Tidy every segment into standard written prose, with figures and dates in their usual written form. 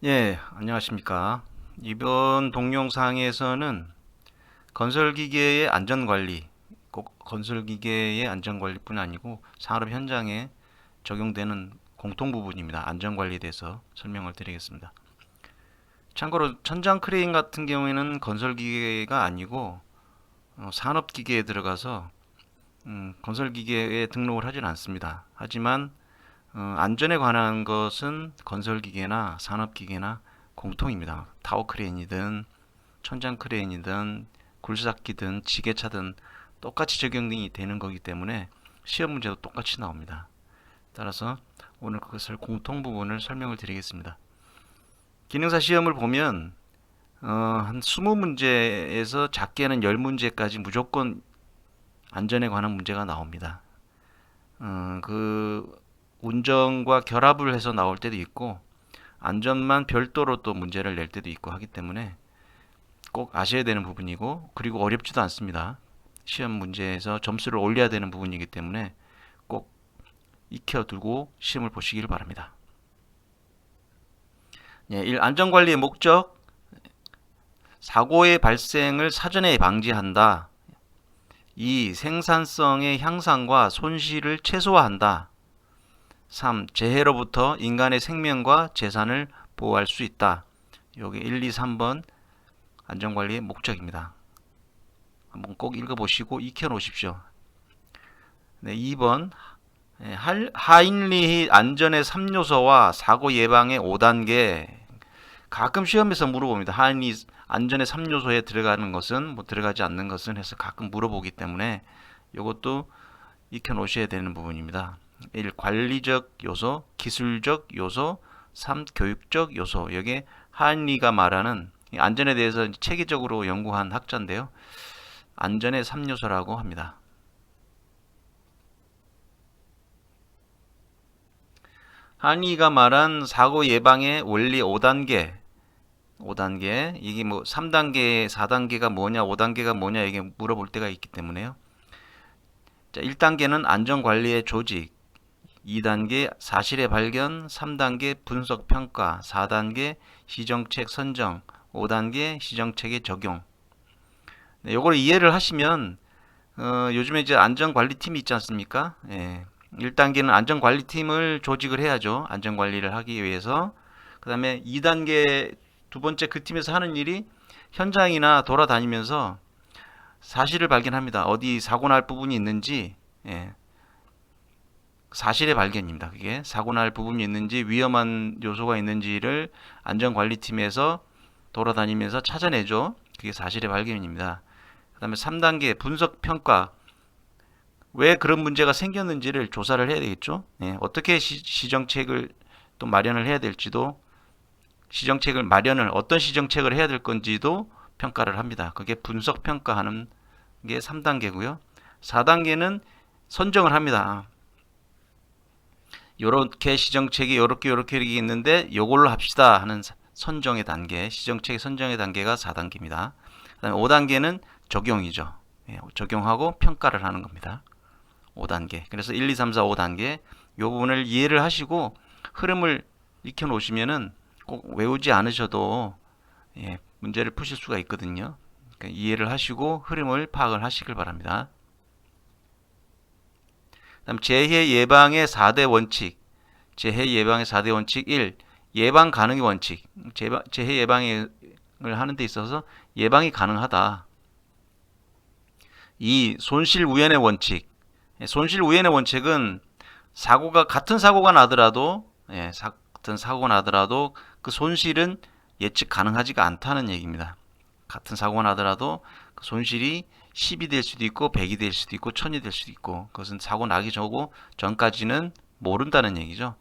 예, 안녕하십니까. 이번 동영상에서는 건설기계의 안전관리, 꼭 건설기계의 안전관리뿐 아니고 산업 현장에 적용되는 공통 부분입니다. 안전관리에 대해서 설명을 드리겠습니다. 참고로 천장 크레인 같은 경우에는 건설기계가 아니고 산업기계에 들어가서 건설기계에 등록을 하진 않습니다. 하지만 안전에 관한 것은 건설기계나 산업기계나 공통입니다. 타워 크레인이든 천장 크레인이든 굴삭기든 지게차든 똑같이 적용이 되는 거기 때문에 시험 문제도 똑같이 나옵니다. 따라서 오늘 그것을 공통 부분을 설명을 드리겠습니다. 기능사 시험을 보면 한 20문제에서 작게는 10문제까지 무조건 안전에 관한 문제가 나옵니다. 그 운전과 결합을 해서 나올 때도 있고 안전만 별도로 또 문제를 낼 때도 있고 하기 때문에 꼭 아셔야 되는 부분이고, 그리고 어렵지도 않습니다. 시험 문제에서 점수를 올려야 되는 부분이기 때문에 꼭 익혀두고 시험을 보시길 바랍니다. 예, 1. 안전관리의 목적. 사고의 발생을 사전에 방지한다. 2. 생산성의 향상과 손실을 최소화한다. 3. 재해로부터 인간의 생명과 재산을 보호할 수 있다. 여기 1, 2, 3번 안전관리의 목적입니다. 한번 꼭 읽어보시고 익혀놓으십시오. 네, 2번 하인리히 안전의 3요소와 사고 예방의 5단계. 가끔 시험에서 물어봅니다. 하인리 안전의 3요소에 들어가는 것은 뭐 들어가지 않는 것은 해서 가끔 물어보기 때문에 이것도 익혀놓으셔야 되는 부분입니다. 1. 관리적 요소, 기술적 요소, 3. 교육적 요소. 여기에 하인리가 말하는 안전에 대해서 체계적으로 연구한 학자인데요. 안전의 3요소라고 합니다. 한의가 말한 사고 예방의 원리 5단계. 5단계. 이게 뭐 3단계, 4단계가 뭐냐, 5단계가 뭐냐 이게 물어볼 때가 있기 때문에요. 자, 1단계는 안전관리의 조직, 2단계 사실의 발견, 3단계 분석 평가, 4단계 시정책 선정, 5단계 시정책의 적용. 네, 요걸 이해를 하시면 요즘에 이제 안전관리팀이 있지 않습니까? 예. 1단계는 안전관리팀을 조직을 해야죠. 안전관리를 하기 위해서. 그 다음에 2단계 두 번째 그 팀에서 하는 일이 현장이나 돌아다니면서 사실을 발견합니다. 어디 사고 날 부분이 있는지, 예. 사실의 발견입니다. 그게 사고 날 부분이 있는지 위험한 요소가 있는지를 안전관리팀에서 돌아다니면서 찾아내죠. 그게 사실의 발견입니다. 그 다음에 3단계 분석 평가. 왜 그런 문제가 생겼는지를 조사를 해야 되겠죠. 예, 어떻게 시정책을 또 마련을 해야 될지도, 시정책을 마련을 어떤 시정책을 해야 될 건지도 평가를 합니다. 그게 분석 평가하는 게 3단계고요. 4단계는 선정을 합니다. 요렇게 시정책이 요렇게 있는데 요걸로 합시다 하는 선정의 단계, 시정책의 선정의 단계가 4단계입니다. 그다음에 5단계는 적용이죠. 예, 적용하고 평가를 하는 겁니다. 5단계. 그래서 1, 2, 3, 4, 5단계. 이 부분을 이해를 하시고 흐름을 익혀 놓으시면은 꼭 외우지 않으셔도 예, 문제를 푸실 수가 있거든요. 그러니까 이해를 하시고 흐름을 파악을 하시길 바랍니다. 다음 재해 예방의 4대 원칙. 재해 예방의 4대 원칙 1. 예방 가능의 원칙. 재해 예방을 하는 데 있어서 예방이 가능하다. 2. 손실 우연의 원칙. 손실 우연의 원칙은 같은 사고가 나더라도 같은 사고가 나더라도 그 손실은 예측 가능하지가 않다는 얘기입니다. 같은 사고가 나더라도 그 손실이 10이 될 수도 있고 100이 될 수도 있고 1000이 될 수도 있고 그것은 사고 나기 전까지는 모른다는 얘기죠.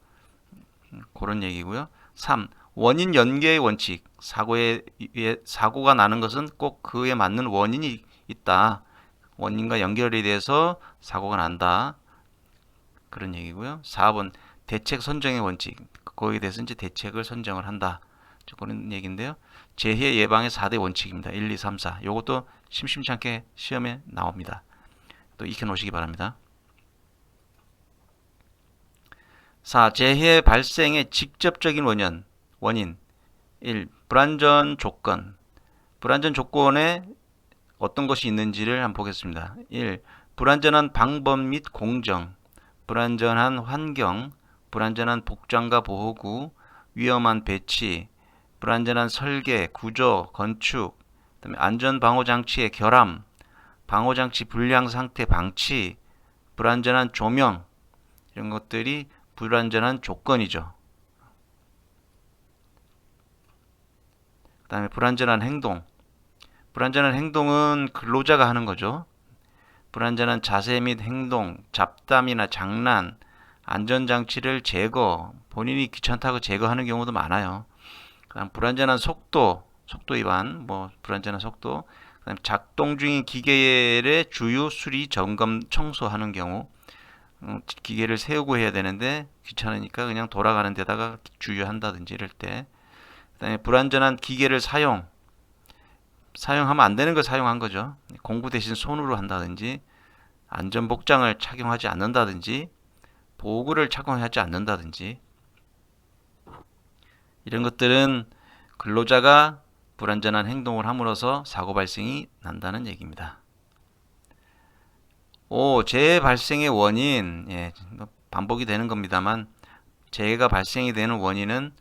그런 얘기고요. 3. 원인 연계의 원칙. 사고가 나는 것은 꼭 그에 맞는 원인이 있다. 원인과 연결이 돼서 사고가 난다. 그런 얘기고요. 4번 대책 선정의 원칙. 거기에 대해서 이제 대책을 선정을 한다. 그런 얘기인데요. 재해 예방의 4대 원칙입니다. 1, 2, 3, 4. 이것도 심심치 않게 시험에 나옵니다. 또 익혀 놓으시기 바랍니다. 4. 재해 발생의 직접적인 원인. 1. 불완전 조건. 불완전 조건에 어떤 것이 있는지를 한번 보겠습니다. 1. 불완전한 방법 및 공정, 불완전한 환경, 불완전한 복장과 보호구, 위험한 배치, 불완전한 설계, 구조, 건축, 그다음에 안전 방호 장치의 결함, 방호 장치 불량 상태 방치, 불완전한 조명, 이런 것들이 불완전한 조건이죠. 그다음에 불완전한 행동. 불완전한 행동은 근로자가 하는 거죠. 불완전한 자세 및 행동, 잡담이나 장난, 안전장치를 제거, 본인이 귀찮다고 제거하는 경우도 많아요. 그다음 불완전한 속도, 속도 위반, 뭐 불완전한 속도, 그다음 작동 중인 기계의 주유, 수리, 점검, 청소하는 경우, 기계를 세우고 해야 되는데 귀찮으니까 그냥 돌아가는 데다가 주유한다든지 이럴 때, 그다음에 불완전한 기계를 사용하면 안 되는 걸 사용한 거죠. 공구 대신 손으로 한다든지, 안전복장을 착용하지 않는다든지, 보호구를 착용하지 않는다든지, 이런 것들은 근로자가 불완전한 행동을 함으로써 사고 발생이 난다는 얘기입니다. 5. 재해 발생의 원인. 예, 반복이 되는 겁니다만 재해가 발생이 되는 원인은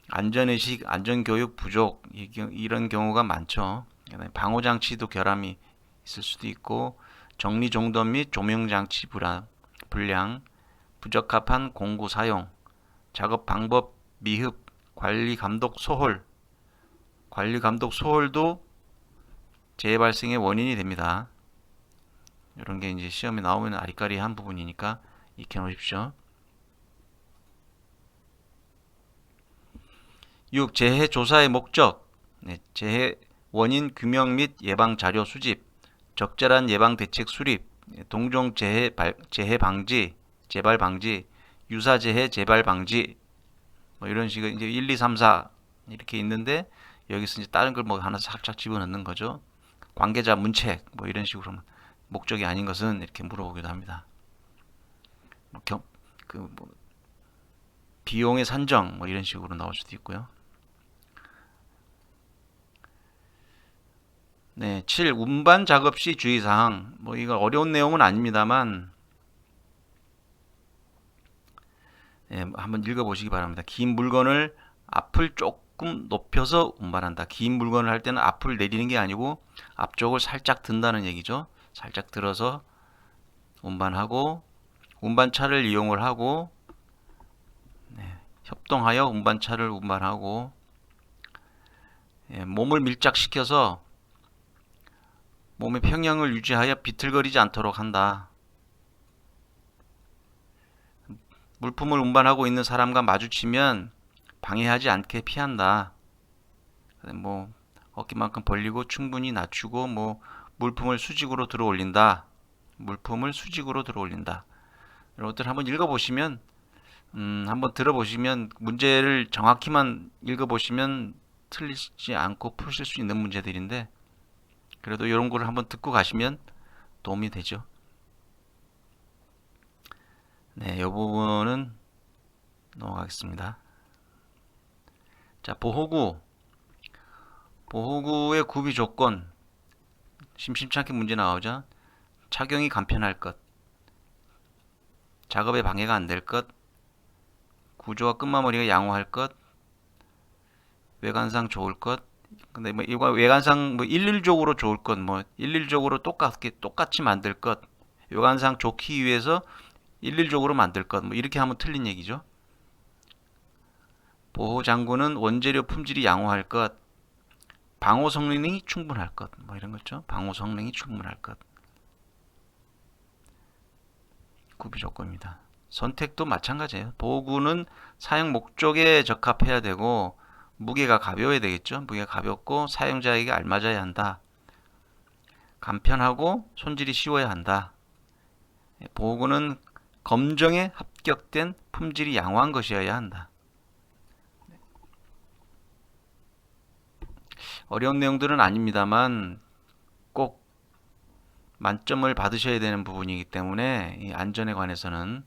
안전의식, 안전교육 부족, 이런 경우가 많죠. 방호장치도 결함이 있을 수도 있고, 정리정돈 및 조명장치 불량, 부적합한 공구 사용, 작업 방법 미흡, 관리 감독 소홀, 관리 감독 소홀도 재해 발생의 원인이 됩니다. 이런 게 이제 시험에 나오면 아리까리한 부분이니까 익혀 놓으십시오. 6. 재해 조사의 목적. 재해 원인 규명 및 예방 자료 수집, 적절한 예방 대책 수립, 동종 재해 방지, 재발 방지, 유사 재해 재발 방지, 뭐 이런 식으로 이제 1, 2, 3, 4 이렇게 있는데 여기서 이제 다른 걸 뭐 하나 살짝 집어넣는 거죠. 관계자 문책 뭐 이런 식으로 목적이 아닌 것은 이렇게 물어보기도 합니다. 뭐 비용의 산정 뭐 이런 식으로 나올 수도 있고요. 네, 7. 운반 작업 시 주의사항. 뭐 이거 어려운 내용은 아닙니다만 한번 읽어보시기 바랍니다. 긴 물건을 앞을 조금 높여서 운반한다. 긴 물건을 할 때는 앞을 내리는 게 아니고 앞쪽을 살짝 든다는 얘기죠. 살짝 들어서 운반하고, 운반차를 이용을 하고, 협동하여 운반차를 운반하고, 몸을 밀착시켜서 몸의 평형을 유지하여 비틀거리지 않도록 한다. 물품을 운반하고 있는 사람과 마주치면 방해하지 않게 피한다. 뭐 어깨만큼 벌리고 충분히 낮추고, 뭐 물품을 수직으로 들어 올린다. 물품을 수직으로 들어 올린다. 이런 것들 한번 읽어보시면, 한번 들어보시면 문제를 정확히만 읽어보시면 틀리지 않고 푸실 수 있는 문제들인데, 그래도 이런 거를 한번 듣고 가시면 도움이 되죠. 네, 이 부분은 넘어가겠습니다. 자, 보호구. 보호구의 구비 조건. 심심찮게 문제 나오죠. 착용이 간편할 것, 작업에 방해가 안 될 것, 구조와 끝마무리가 양호할 것, 외관상 좋을 것. 근데 뭐 이거 외관상 뭐 일률적으로 좋을 것, 뭐 일률적으로 똑같이 만들 것, 외관상 좋기 위해서 일률적으로 만들 것, 뭐 이렇게 하면 틀린 얘기죠. 보호 장구는 원재료 품질이 양호할 것, 방호 성능이 충분할 것, 뭐 이런 거죠. 방호 성능이 충분할 것. 구비 조건입니다. 선택도 마찬가지예요. 보호구는 사용 목적에 적합해야 되고 무게가 가벼워야 되겠죠. 무게가 가볍고 사용자에게 알맞아야 한다. 간편하고 손질이 쉬워야 한다. 보호구는 검정에 합격된 품질이 양호한 것이어야 한다. 어려운 내용들은 아닙니다만 꼭 만점을 받으셔야 되는 부분이기 때문에 이 안전에 관해서는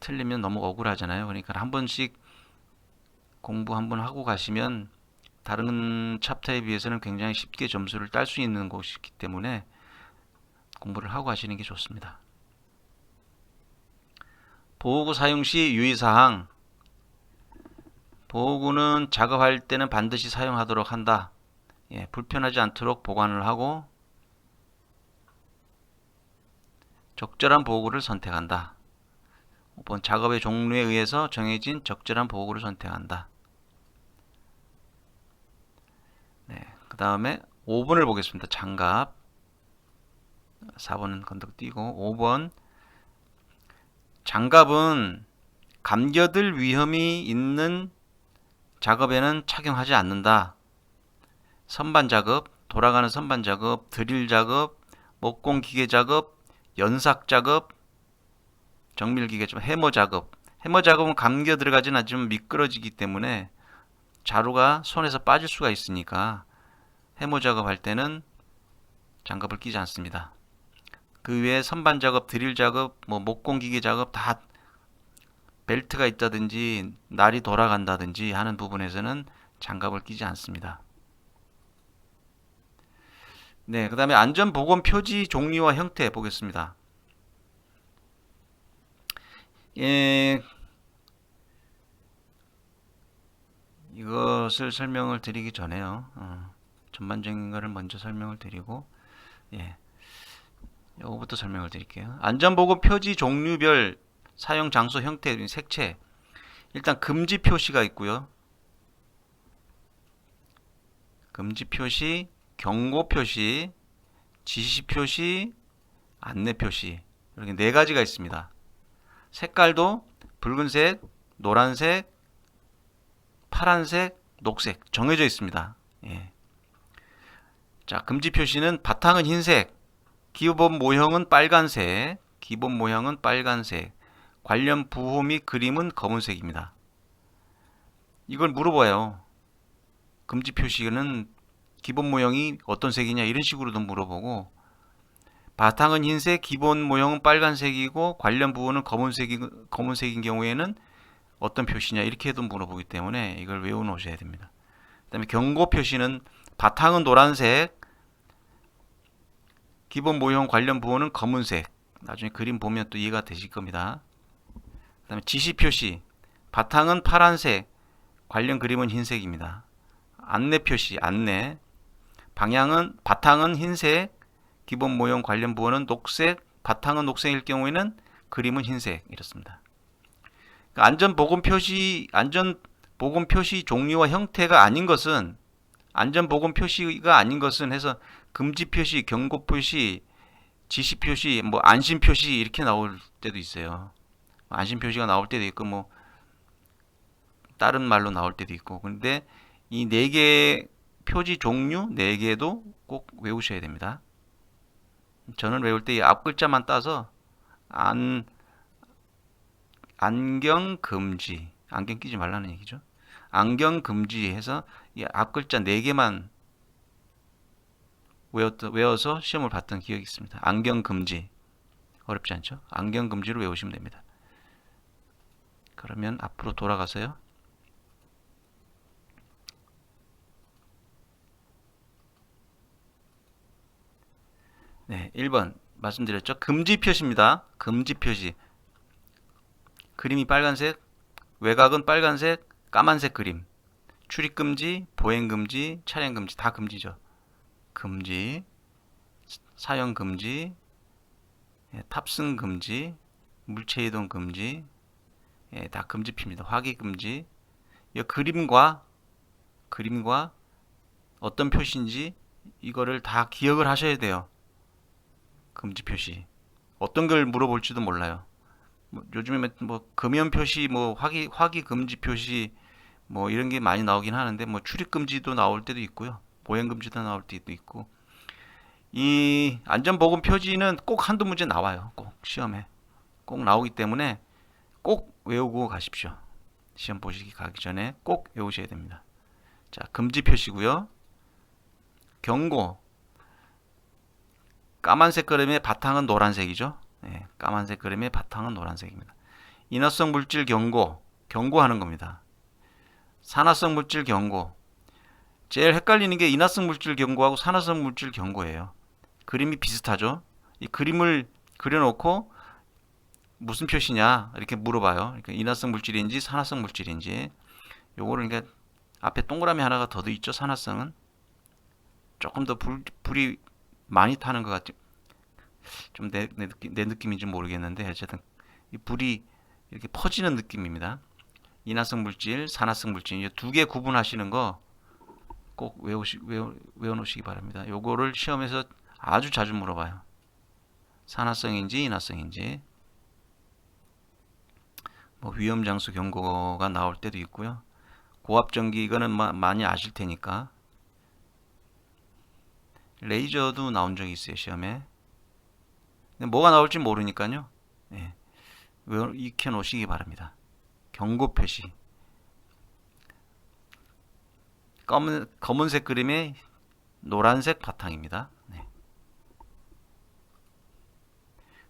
틀리면 너무 억울하잖아요. 그러니까 한 번씩 공부 한번 하고 가시면 다른 챕터에 비해서는 굉장히 쉽게 점수를 딸 수 있는 곳이기 때문에 공부를 하고 가시는 게 좋습니다. 보호구 사용 시 유의사항. 보호구는 작업할 때는 반드시 사용하도록 한다. 불편하지 않도록 보관을 하고 적절한 보호구를 선택한다. 5번 작업의 종류에 의해서 정해진 적절한 보호구를 선택한다. 그 다음에 5번을 보겠습니다. 장갑. 4번은 건너뛰고 5번 장갑은 감겨들 위험이 있는 작업에는 착용하지 않는다. 선반 작업, 돌아가는 선반 작업, 드릴 작업, 목공 기계 작업, 연삭 작업, 정밀 기계 작업, 해머 작업. 해머 작업은 감겨 들어가진 않지만 미끄러지기 때문에 자루가 손에서 빠질 수가 있으니까 해머 작업할 때는 장갑을 끼지 않습니다. 그 외에 선반 작업, 드릴 작업, 목공 기계 작업 다 벨트가 있다든지 날이 돌아간다든지 하는 부분에서는 장갑을 끼지 않습니다. 네, 그 다음에 안전보건 표지 종류와 형태 보겠습니다. 이것을 설명을 드리기 전에요. 전반적인 거를 먼저 설명을 드리고, 요거부터 설명을 드릴게요. 안전보건 표지 종류별 사용 장소 형태 색채. 일단 금지 표시가 있고요. 금지 표시, 경고 표시, 지시 표시, 안내 표시. 이렇게 네 가지가 있습니다. 색깔도 붉은색, 노란색, 파란색, 녹색 정해져 있습니다. 자, 금지 표시는 바탕은 흰색, 기본 모형은 빨간색, 관련 부호 및 그림은 검은색입니다. 이걸 물어봐요. 금지 표시는 기본 모형이 어떤 색이냐 이런 식으로도 물어보고, 바탕은 흰색, 기본 모형은 빨간색이고 관련 부호는 검은색인 경우에는 어떤 표시냐 이렇게도 물어보기 때문에 이걸 외워 놓으셔야 됩니다. 그 다음에 경고 표시는 바탕은 노란색, 기본 모형 관련 부호는 검은색. 나중에 그림 보면 또 이해가 되실 겁니다. 그 다음에 지시 표시, 바탕은 파란색, 관련 그림은 흰색입니다. 안내 표시, 안내, 바탕은 흰색, 기본 모형 관련 부호는 녹색, 바탕은 녹색일 경우에는 그림은 흰색 이렇습니다. 안전보건 표시 종류와 형태가 아닌 것은, 안전보건 표시가 아닌 것은 해서 금지 표시, 경고 표시, 지시 표시, 안심 표시 이렇게 나올 때도 있어요. 안심 표시가 나올 때도 있고 다른 말로 나올 때도 있고. 근데 이 네 개 표지 종류 네 개도 꼭 외우셔야 됩니다. 저는 외울 때 이 앞 글자만 따서 안경 금지, 안경 끼지 말라는 얘기죠. 안경 금지 해서 이 앞 글자 4개만 외워서 시험을 봤던 기억이 있습니다. 안경 금지. 어렵지 않죠? 안경 금지로 외우시면 됩니다. 그러면 앞으로 돌아가서요. 네, 1번 말씀드렸죠. 금지 표시입니다. 금지 표시. 그림이 빨간색, 외곽은 빨간색, 까만색 그림. 출입 금지, 보행 금지, 차량 금지 다 금지죠. 금지, 사용 금지, 탑승 금지, 물체 이동 금지, 다 금지표입니다. 화기 금지. 이 그림과 어떤 표시인지 이거를 다 기억을 하셔야 돼요. 금지 표시. 어떤 걸 물어볼지도 몰라요. 요즘에 금연 표시, 화기 금지 표시, 이런 게 많이 나오긴 하는데, 출입 금지도 나올 때도 있고요. 보행 금지도 나올 때도 있고. 이 안전보건 표지는 꼭 한두 문제 나와요. 꼭 시험에 꼭 나오기 때문에 꼭 외우고 가십시오. 시험 보시기 가기 전에 꼭 외우셔야 됩니다. 자, 금지 표시고요. 경고. 까만색 그림의 바탕은 노란색이죠. 까만색 그림의 바탕은 노란색입니다. 인화성 물질 경고하는 겁니다. 산화성 물질 경고. 제일 헷갈리는 게 인화성 물질 경고하고 산화성 물질 경고예요. 그림이 비슷하죠. 이 그림을 그려놓고 무슨 표시냐 이렇게 물어봐요. 그러니까 인화성 물질인지 산화성 물질인지. 요거를 그러니까 앞에 동그라미 하나가 더 있죠. 산화성은 조금 더 불이 많이 타는 것 같죠. 좀 내 느낌인지 모르겠는데 어쨌든 이 불이 이렇게 퍼지는 느낌입니다. 인화성 물질, 산화성 물질 이 두 개 구분하시는 거 꼭 외워놓으시기 바랍니다. 요거를 시험에서 아주 자주 물어봐요. 산화성인지 인화성인지. 뭐 위험장수 경고가 나올 때도 있고요. 고압전기 이거는 많이 아실 테니까. 레이저도 나온 적이 있어요 시험에. 근데 뭐가 나올지 모르니까요. 네. 익혀 놓으시기 바랍니다. 경고 표시. 검은색 그림에 노란색 바탕입니다. 네.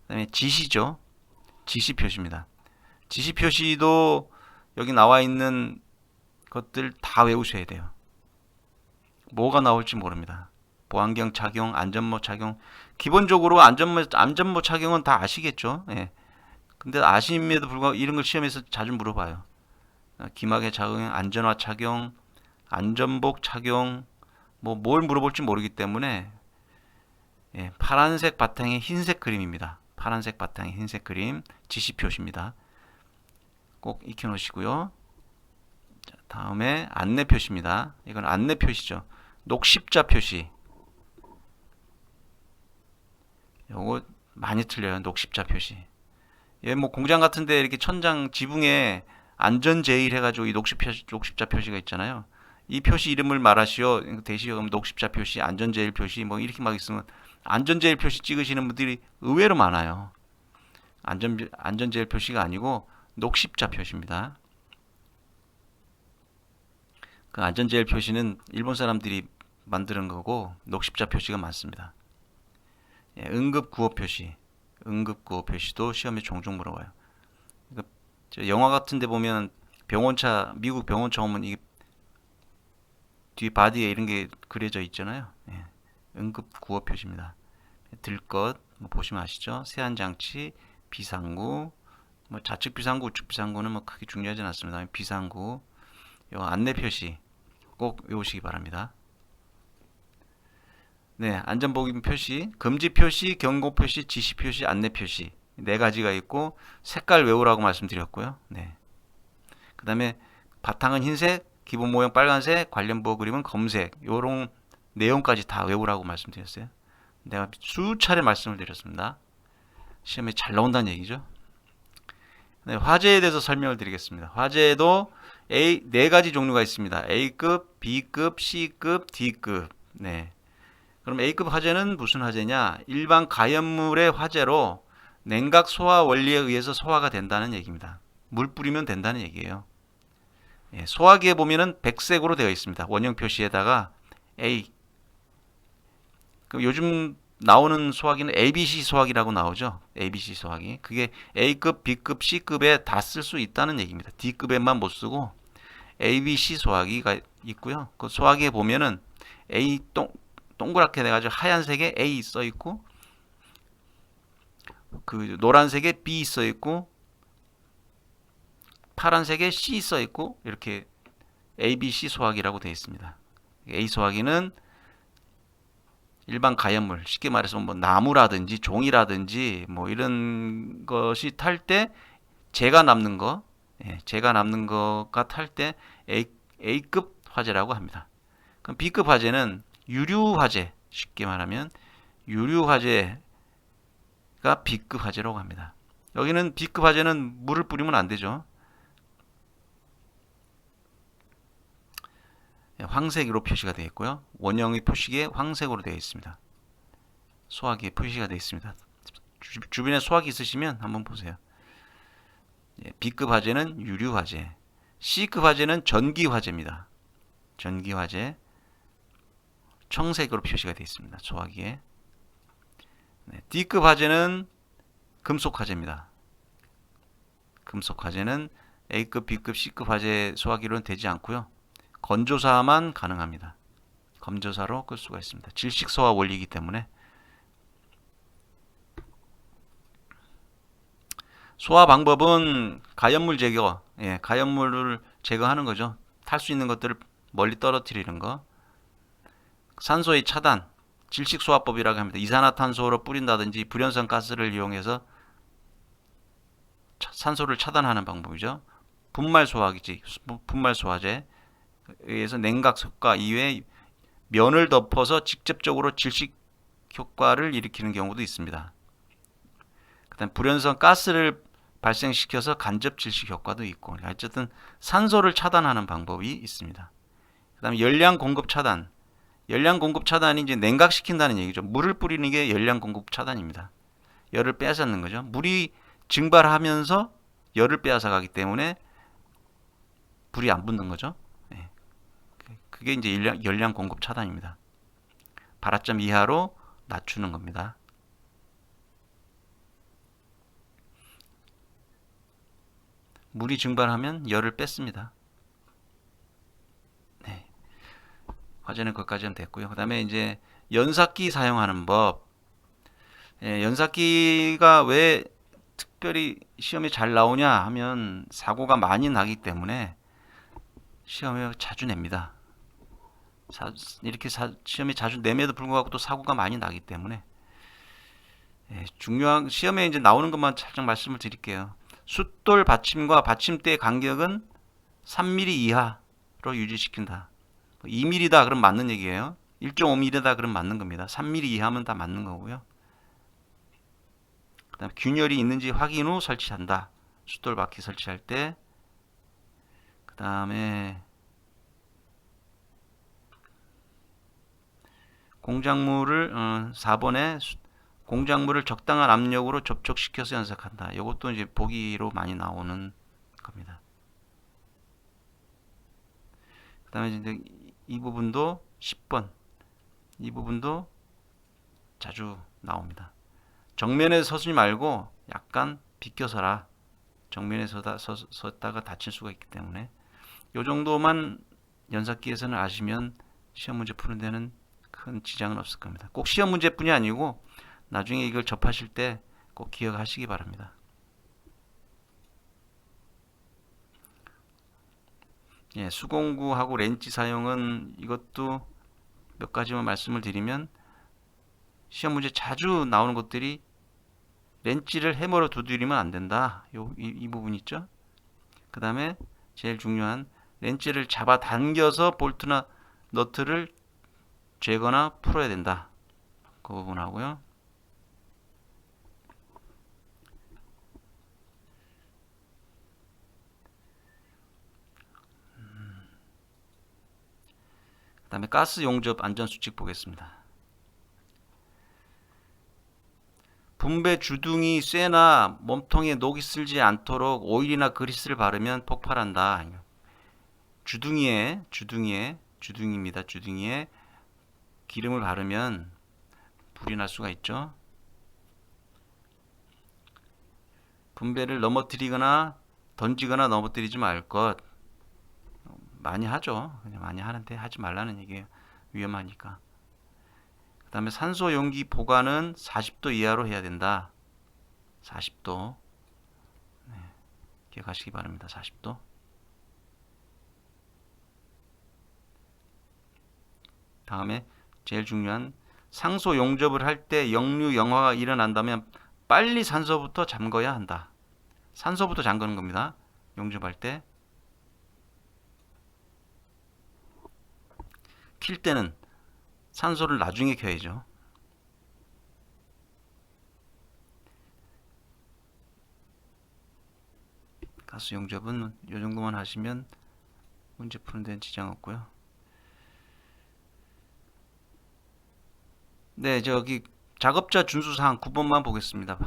그다음에 지시죠. 지시 표시입니다. 지시 표시도 여기 나와 있는 것들 다 외우셔야 돼요. 뭐가 나올지 모릅니다. 보안경 착용, 안전모 착용. 기본적으로 안전모 착용은 다 아시겠죠? 예. 근데 아심에도 불구하고 이런 걸 시험에서 자주 물어봐요. 기막의 착용, 안전화 착용, 안전복 착용, 뭐 뭘 물어볼지 모르기 때문에 예, 파란색 바탕에 흰색 그림입니다. 파란색 바탕에 흰색 그림, 지시 표시입니다. 꼭 익혀 놓으시고요. 자, 다음에 안내 표시입니다. 이건 안내 표시죠. 녹십자 표시. 요거 많이 틀려요. 녹십자 표시. 예, 뭐 공장 같은데 이렇게 천장 지붕에 안전 제일 해가지고 이 녹십자 표시가 있잖아요. 이 표시 이름을 말하시오. 대시오. 그럼 녹십자 표시, 안전 제일 표시 뭐 이렇게 막 있으면 안전 제일 표시 찍으시는 분들이 의외로 많아요. 안전 제일 표시가 아니고 녹십자 표시입니다. 그 안전 제일 표시는 일본 사람들이 만드는 거고 녹십자 표시가 많습니다. 예, 응급 구호 표시. 응급 구호 표시도 시험에 종종 물어봐요. 그러니까 영화 같은 데 보면 병원차, 미국 병원차 오면 이 뒤 바디에 이런 게 그려져 있잖아요. 예, 응급 구호 표시입니다. 들것 뭐 보시면 아시죠? 세안장치, 비상구, 뭐 좌측 비상구, 우측 비상구는 뭐 크게 중요하진 않습니다. 비상구, 요 안내 표시 꼭 외우시기 바랍니다. 네, 안전복임 표시, 금지 표시, 경고 표시, 지시 표시, 안내 표시 네 가지가 있고 색깔 외우라고 말씀드렸고요. 네. 그다음에 바탕은 흰색, 기본 모형 빨간색, 관련 부호 그림은 검색. 요런 내용까지 다 외우라고 말씀드렸어요. 내가 수차례 말씀을 드렸습니다. 시험에 잘 나온다는 얘기죠. 네, 화재에 대해서 설명을 드리겠습니다. 화재에도 네 가지 종류가 있습니다. A급, B급, C급, D급. 네. 그럼 A급 화재는 무슨 화재냐? 일반 가연물의 화재로 냉각 소화 원리에 의해서 소화가 된다는 얘기입니다. 물 뿌리면 된다는 얘기예요. 예, 소화기에 보면은 백색으로 되어 있습니다. 원형 표시에다가 A. 그럼 요즘 나오는 소화기는 ABC 소화기라고 나오죠. ABC 소화기. 그게 A급, B급, C급에 다 쓸 수 있다는 얘기입니다. D급에만 못 쓰고 ABC 소화기가 있고요. 그 소화기에 보면은 A 동그랗게 돼가지고 하얀색에 A 써 있고 그 노란색에 B 써 있고 파란색에 C 써 있고 이렇게 ABC 소화기라고 되어 있습니다. A 소화기는 일반 가연물, 쉽게 말해서 뭐 나무라든지 종이라든지 뭐 이런 것이 탈 때 재가 남는 거, 재가 남는 거가 탈 때 A급 화재라고 합니다. 그럼 B급 화재는 유류 화재, 쉽게 말하면 유류 화재가 B급 화재라고 합니다. 여기는 B급 화재는 물을 뿌리면 안 되죠. 황색으로 표시가 되어 있고요. 원형의 표시기에 황색으로 되어 있습니다. 소화기에 표시가 되어 있습니다. 주변에 소화기 있으시면 한번 보세요. B급 화재는 유류 화재, C급 화재는 전기 화재입니다. 전기 화재 청색으로 표시가 되어 있습니다. 소화기에. D급 화재는 금속 화재입니다. 금속 화재는 A급, B급, C급 화재 소화기로는 되지 않고요. 건조사만 가능합니다. 건조사로 끌 수가 있습니다. 질식 소화 원리이기 때문에. 소화 방법은 가연물 제거, 가연물을 제거하는 거죠. 탈 수 있는 것들을 멀리 떨어뜨리는 거. 산소의 차단, 질식소화법이라고 합니다. 이산화탄소로 뿌린다든지 불연성 가스를 이용해서 산소를 차단하는 방법이죠. 분말 소화기지, 분말 소화제에 의해서 냉각 효과 이외에 면을 덮어서 직접적으로 질식 효과를 일으키는 경우도 있습니다. 그다음 불연성 가스를 발생시켜서 간접 질식 효과도 있고, 어쨌든 산소를 차단하는 방법이 있습니다. 그다음에 열량 공급 차단. 열량 공급 차단이 이제 냉각시킨다는 얘기죠. 물을 뿌리는 게 열량 공급 차단입니다. 열을 빼앗는 거죠. 물이 증발하면서 열을 빼앗아 가기 때문에 불이 안 붙는 거죠. 네. 그게 이제 열량 공급 차단입니다. 발화점 이하로 낮추는 겁니다. 물이 증발하면 열을 뺐습니다. 네. 화재는 거기까지는 됐고요. 그 다음에 이제 연삭기 사용하는 법. 연삭기가 왜 특별히 시험에 잘 나오냐 하면 사고가 많이 나기 때문에 시험에 자주 냅니다. 이렇게 시험에 자주 내면에도 불구하고 또 사고가 많이 나기 때문에 중요한 시험에 이제 나오는 것만 살짝 말씀을 드릴게요. 숫돌 받침과 받침대의 간격은 3mm 이하로 유지시킨다. 2mm다 그럼 맞는 얘기예요. 1.5mm다 그럼 맞는 겁니다. 3mm 이하면 다 맞는 거고요. 그다음 균열이 있는지 확인 후 설치한다. 숫돌 바퀴 설치할 때. 그다음에 공작물을 4번에 공작물을 적당한 압력으로 접촉시켜서 연삭한다. 이것도 이제 보기로 많이 나오는 겁니다. 그다음에 이제 이 부분도 10번. 이 부분도 자주 나옵니다. 정면에 서지 말고 약간 비껴서라. 정면에 섰다가 다칠 수가 있기 때문에 이 정도만 연삭기에서는 아시면 시험 문제 푸는 데는 큰 지장은 없을 겁니다. 꼭 시험 문제뿐이 아니고 나중에 이걸 접하실 때 꼭 기억하시기 바랍니다. 수공구하고 렌치 사용은 이것도 몇 가지만 말씀을 드리면 시험 문제 자주 나오는 것들이 렌치를 해머로 두드리면 안 된다. 이 부분 있죠? 그 다음에 제일 중요한 렌치를 잡아 당겨서 볼트나 너트를 재거나 풀어야 된다. 그 부분하고요. 그 다음에 가스 용접 안전수칙 보겠습니다. 분배 주둥이 쇠나 몸통에 녹이 슬지 않도록 오일이나 그리스를 바르면 폭발한다. 주둥이입니다. 주둥이에 기름을 바르면 불이 날 수가 있죠. 분배를 넘어뜨리거나 던지거나 넘어뜨리지 말 것. 많이 하죠. 많이 하는데 하지 말라는 얘기예요. 위험하니까. 그 다음에 산소 용기 보관은 40도 이하로 해야 된다. 40도. 기억하시기 바랍니다. 40도. 다음에 제일 중요한 상소 용접을 할 때 역류 영화가 일어난다면 빨리 산소부터 잠궈야 한다. 산소부터 잠그는 겁니다. 용접할 때. 킬 때는 산소를 나중에 켜야죠. 가스 용접은 이 정도만 하시면 문제 푸는 데는 지장 없고요. 네, 저기 작업자 준수사항 9번만 보겠습니다.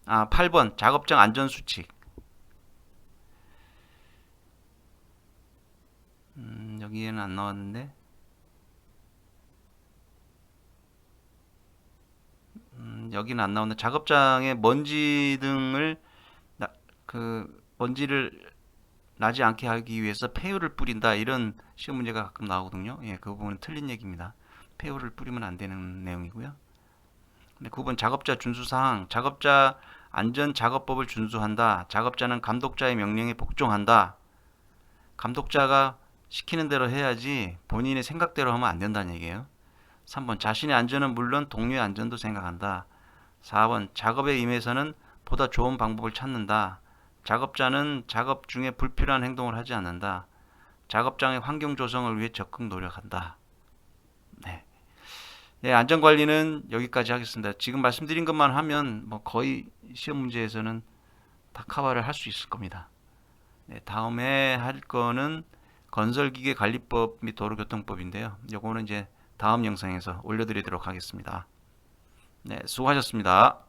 8번 작업장 안전수칙. 여기에는 안 나왔는데 여기는 안 나오는데 작업장에 먼지 등을 먼지를 나지 않게 하기 위해서 폐유를 뿌린다. 이런 시험 문제가 가끔 나오거든요. 예, 그 부분은 틀린 얘기입니다. 폐유를 뿌리면 안 되는 내용이고요. 네, 9번 작업자 준수사항. 작업자 안전작업법을 준수한다. 작업자는 감독자의 명령에 복종한다. 감독자가 시키는 대로 해야지 본인의 생각대로 하면 안 된다는 얘기예요. 3번 자신의 안전은 물론 동료의 안전도 생각한다. 4번 작업에 임해서는 보다 좋은 방법을 찾는다. 작업자는 작업 중에 불필요한 행동을 하지 않는다. 작업장의 환경 조성을 위해 적극 노력한다. 네. 네, 안전관리는 여기까지 하겠습니다. 지금 말씀드린 것만 하면 뭐 거의 시험 문제에서는 다 커버를 할 수 있을 겁니다. 네, 다음에 할 거는 건설기계 관리법 및 도로교통법인데요. 요거는 이제 다음 영상에서 올려드리도록 하겠습니다. 네, 수고하셨습니다.